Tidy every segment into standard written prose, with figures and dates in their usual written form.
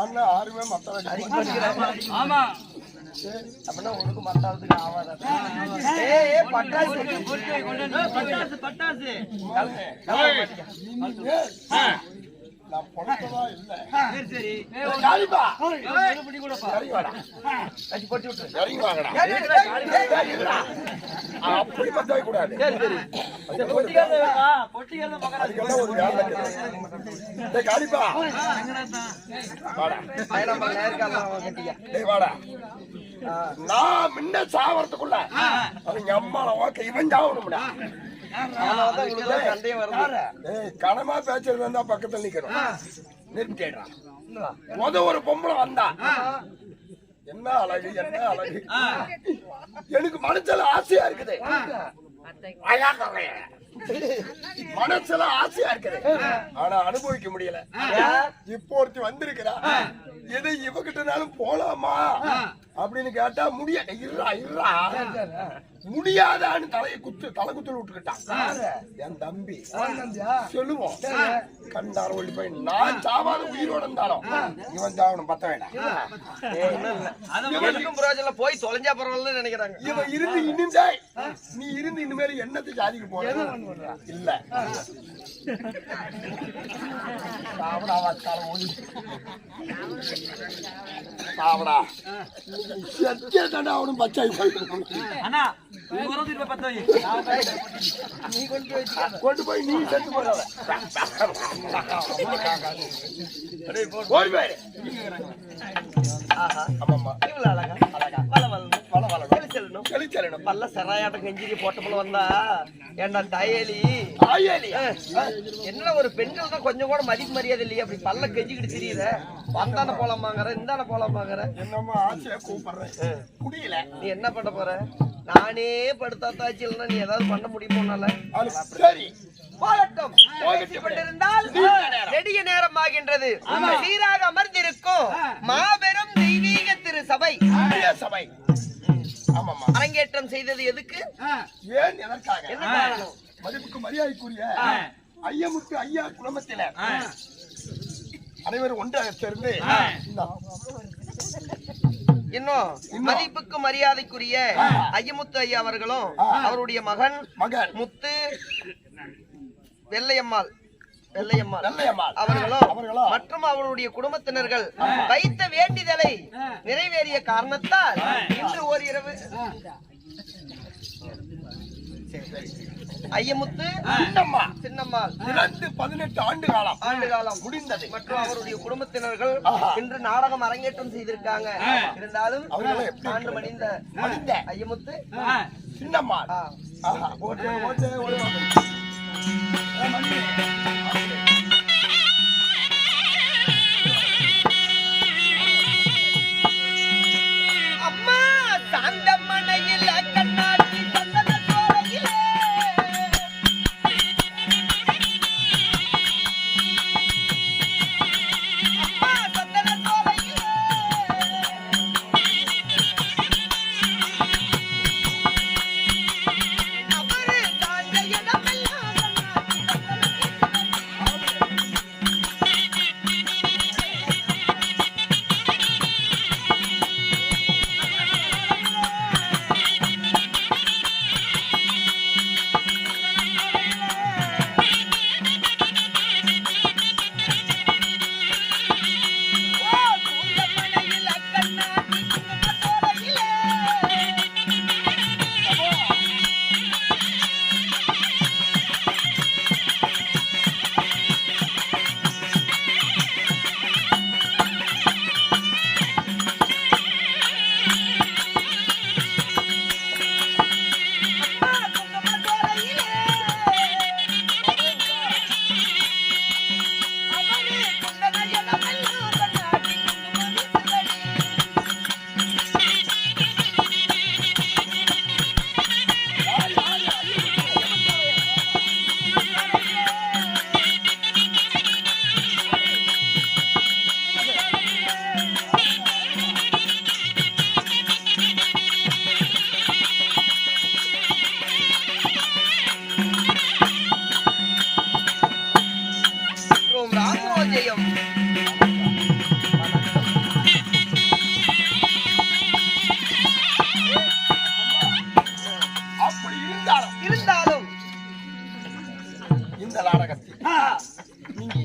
சொன்னா யாருமே மத்தவங்க ஆமா அப்படின்னா உனக்கு மத்தாவதுக்கு ஆவாத பட்டாசு நான் பொறுத்ததா இல்ல சரி அப்படி பத்தாவே கூடாது காலிப்பா வாடா நான் முன்ன சாவறதுக்குள்ள அவங்க அம்மாவை ஓகே இவன் சாவணும்டா கனமா பேச்சுறது வந்தா பக்கத்துல நிக்கணும் நிறுத்திடுறான் ஒரு பொம்பளை வந்தா என்ன அழகு என்ன அழகு எனக்கு மனசுல ஆசையா இருக்குது மனசுல ஆசையா இருக்குது ஆனா அனுபவிக்க முடியல இப்போ ஒருத்தி வந்திருக்கிறா எதை இவகிட்டனாலும் போலாமா அப்படின்னு கேட்டா முடியாதான்னு தலை குத்துல விட்டுக்கிட்டான் என் தம்பி சொல்லுவோம் கண்டார ஒளி போய் நான் சாவாத உயிரோட இருந்தாலும் இவன் சாவணும் பத்த வேண்டாம் போய் தொலைஞ்சா பரவாயில்ல நினைக்கிறாங்க இவன் இருந்து இன்னும் நீ இருந்து இனிமேல் என்னத்தை சாதிக்க போற இல்ல சாவடா அவனும் பச்சை கொண்டு போய் நீ செத்து போற பல்ல சராயாட்டம் கெஞ்சிரி போட்ட போல வந்தா ஏண்டா தாயேலி என்ன ஒரு பெண்கள் தான் கொஞ்சம் கூட மதிப்பு மரியாதை இல்லையா அப்படி பல்ல கெஞ்சிக்கிட்டு தெரியுத வந்தான போலாமாங்கிற இந்தான போலாமாங்கிற என்னமா ஆசையா கூப்பிடுறேன் முடியல நீ என்ன பண்ண போற நானே படுத்தா தாச்சு இல்லைன்னா நீ ஏதாவது பண்ண முடியுமோனால சரி போகட்டும் போகப்பட்டிருந்தால் நெடிய நேரம் ஆகின்றது சீராக அமர்ந்திருக்கும் மாபெரும் தெய்வீக திரு சபை சபை அரங்கேற்றம் செய்தது எதுக்கு ஏன் எதற்காக என்ன காரணம் மதிப்புக்கு மரியாதைக்குரிய ஐயமுத்து ஐயா குடும்பத்தில அனைவரும் ஒன்றாக சேர்ந்து இன்னும் மதிப்புக்கு மரியாதைக்குரிய ஐயமுத்து ஐயா அவர்களும் அவருடைய மகன் முத்து வெள்ளையம்மாள் அவர்களும் மற்றும் அவருடைய குடும்பத்தினர்கள் வைத்த வேண்டிதலை நிறைவேறிய காரணத்தால் இன்று ஓரிரவு ஐயமுத்து சின்னம்மாள் 18 ஆண்டு காலம் முடிந்தது மற்றும் அவருடைய குடும்பத்தினர்கள் இன்று நாடகம் அரங்கேற்றம் செய்திருக்காங்க இருந்தாலும் ஆண்டு மணிந்த ஐயமுத்து சின்னம்மாள் அம்மா சாந்தமனையில் கண்ணாடி சந்தன சோலையிலே அம்மா சந்தன சோலையிலே அவரு தாங்க இடமெல்லாம்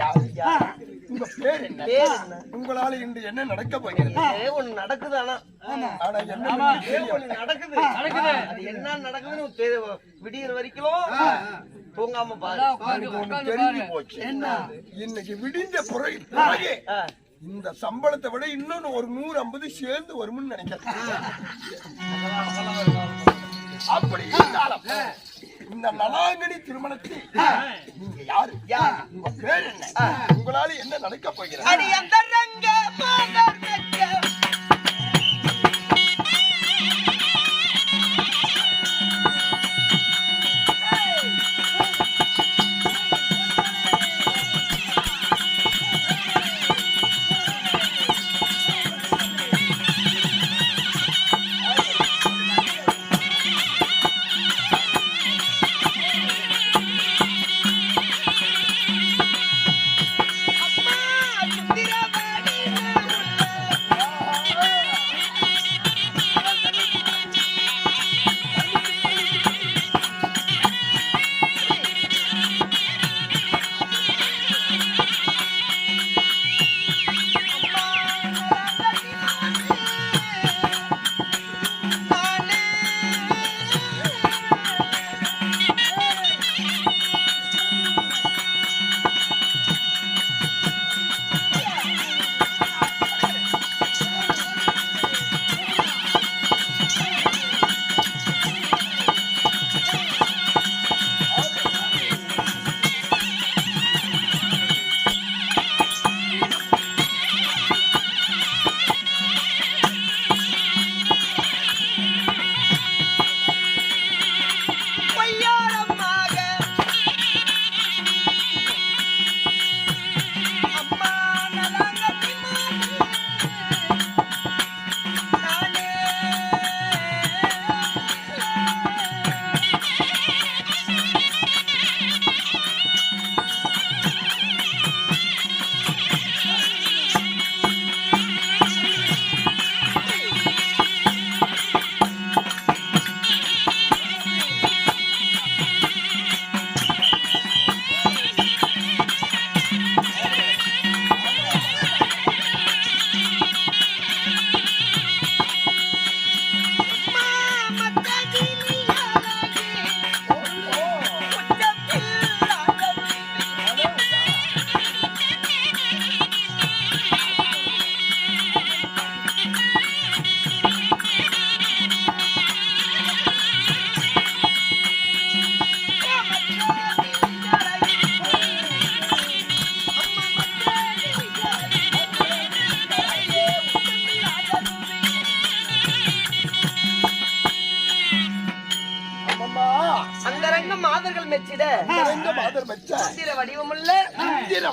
யாரு? உங்க பேர் என்ன? பேர் என்ன? உங்களால இன்று என்ன நடக்க போகிறது? ஒண்ணு நடக்குது. ஆனா என்ன ஒண்ணு நடக்குது. அது என்ன நடக்குதுன்னு விடியற வரைக்கும் தூங்காம பாரு. ஒண்ணு தெரிஞ்சு போச்சு. இன்னைக்கு விடிந்த பிறகு இந்த சம்பளத்தை விட இன்னொன்னு ஒரு 150 சேர்ந்து வரும்னு நினைக்கிறேன். அப்படி இருந்தாலும் இந்த நலாங்கனி திருமணத்தில் நீங்க யாரு? உங்க பேர் என்ன? உங்களால என்ன நடக்க போகிறது?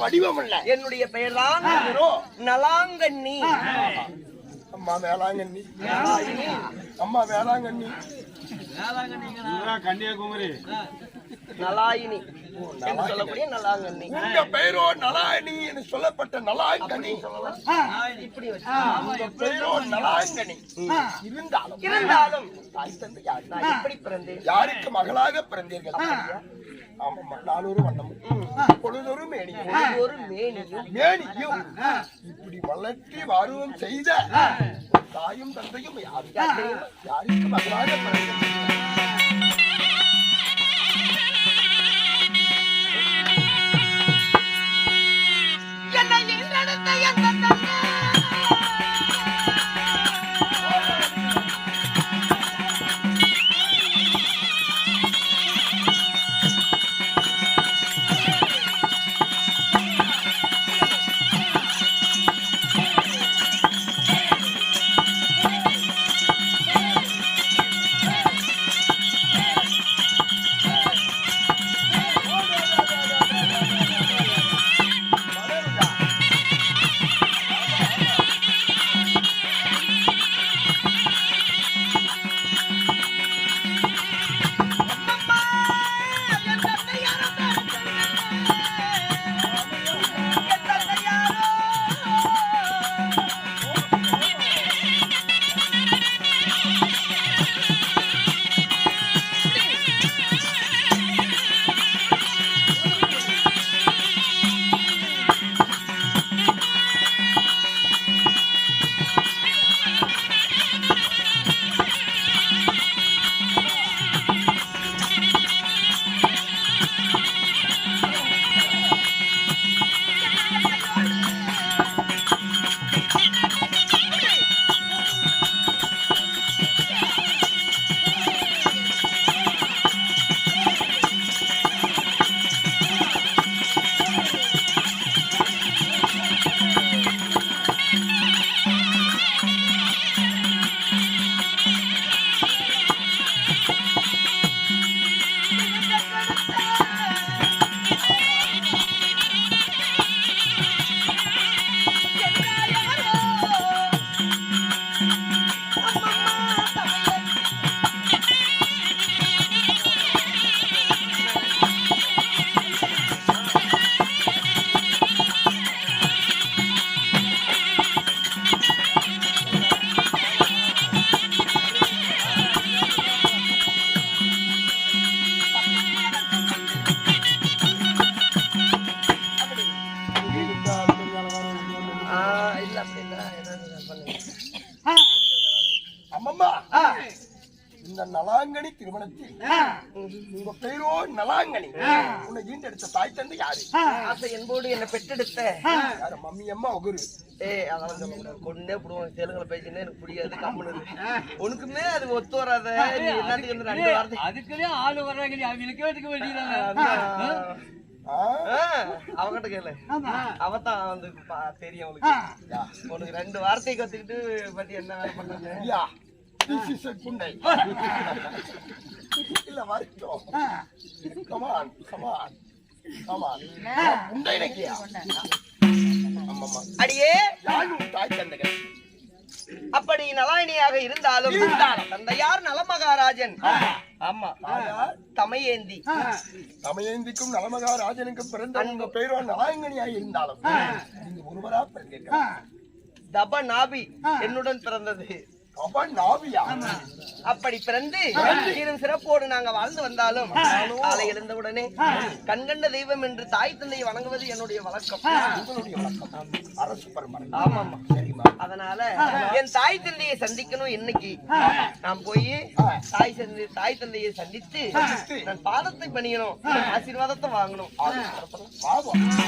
வடிவமுள்ள என்னுடைய பெயர்தான் நலாங்கண்ணி. அம்மா வேளாங்கண்ணி, அம்மா வேளாங்கண்ணி, கன்னியாகுமரி நலாயினி என்று சொல்லக்கூடிய நலாங்கண்ணி. உங்க பெயரோ நலாயினி என்று சொல்லப்பட்ட நலாங்கண்ணி. இப்படி உங்க பெயரோ நலாங்கண்ணி இருந்தாலும் தாய் தந்தை யார்? நான் எப்படி பிறந்தேன்? யாருக்கு மகளாக பிறந்தீர்கள்? ஆமாம்மா, நாளொரு வண்ணமும் பொழுதொரு மேனியும் மேனியும் இப்படி வளர்த்தி வாருவம் செய்த தாயும் தந்தையும் யாருக்கு மகளாக பிறந்தீர்கள்? நலாங்கனி திருமணத்தில் உங்க பேரோ நலாங்கனி உன்னை ஈண்டெடுத்த தாய் தந்தை யாரு? ஆசை என்போடு என்ன பெற்றெடுத்த யாரு? மம்மி அம்மா ஒகுரு. அதெல்லாம் சொல்ல முடியாது. கொண்டே போடுவாங்க. தெலுங்குல பேசினே எனக்கு புரியாது. கம்முனு உனக்குமே அது ஒத்து வராத. நீ எல்லாத்துக்கு வந்து 2 வார்த்தை அதுக்குள்ளே ஆளு வர்றாங்க. அவங்களுக்கு கேட்டுக்க வேண்டியதாங்க. அவகிட்ட கேளு. அவதான் வந்து தெரியும் அவளுக்கு. உனக்கு 2 வார்த்தை கத்துக்கிட்டு பத்தி என்ன வேலை பண்ணாங்க? யா this is a குண்டை. இல்ல வரட்டும். come on குண்டை நக்கியா. ஆமாமா. அடியே யாரும் தாய் தந்தைகள் அப்படி நலாயினியாக இருந்தாலும் தந்தையார் நலமகாராஜன். ஆமா தமையேந்தி. தமையேந்திக்கும் நலமகாராஜனுக்கும் பிறந்த உங்க பேரோ நலாங்கனியாக இருந்தாலும் நீங்க ஒருவரா பிறந்திருக்கலாம். தப நாபி என்னுடன் பிறந்தது. அவன் நாவியா? அப்படி பிறந்து சீரும் சிறப்போடு நாங்க வாழ்ந்து வந்தாலும் காலை எழுந்தவுடனே கண்கண்ட தெய்வம் என்று தாய் தந்தையை வணங்குவது என்னுடைய வழக்கம். உங்களுடைய வழக்கம். அரசு பரம்பரை. ஆமாமா. சரிமா. அதனால என் தாய் தந்தையை சந்திக்கணும். இன்னைக்கு நான் போய் தாய் தந்தையை சந்தித்து நான் பாதத்தை பணியணும். ஆசீர்வாதத்தை வாங்கணும். பாவம்.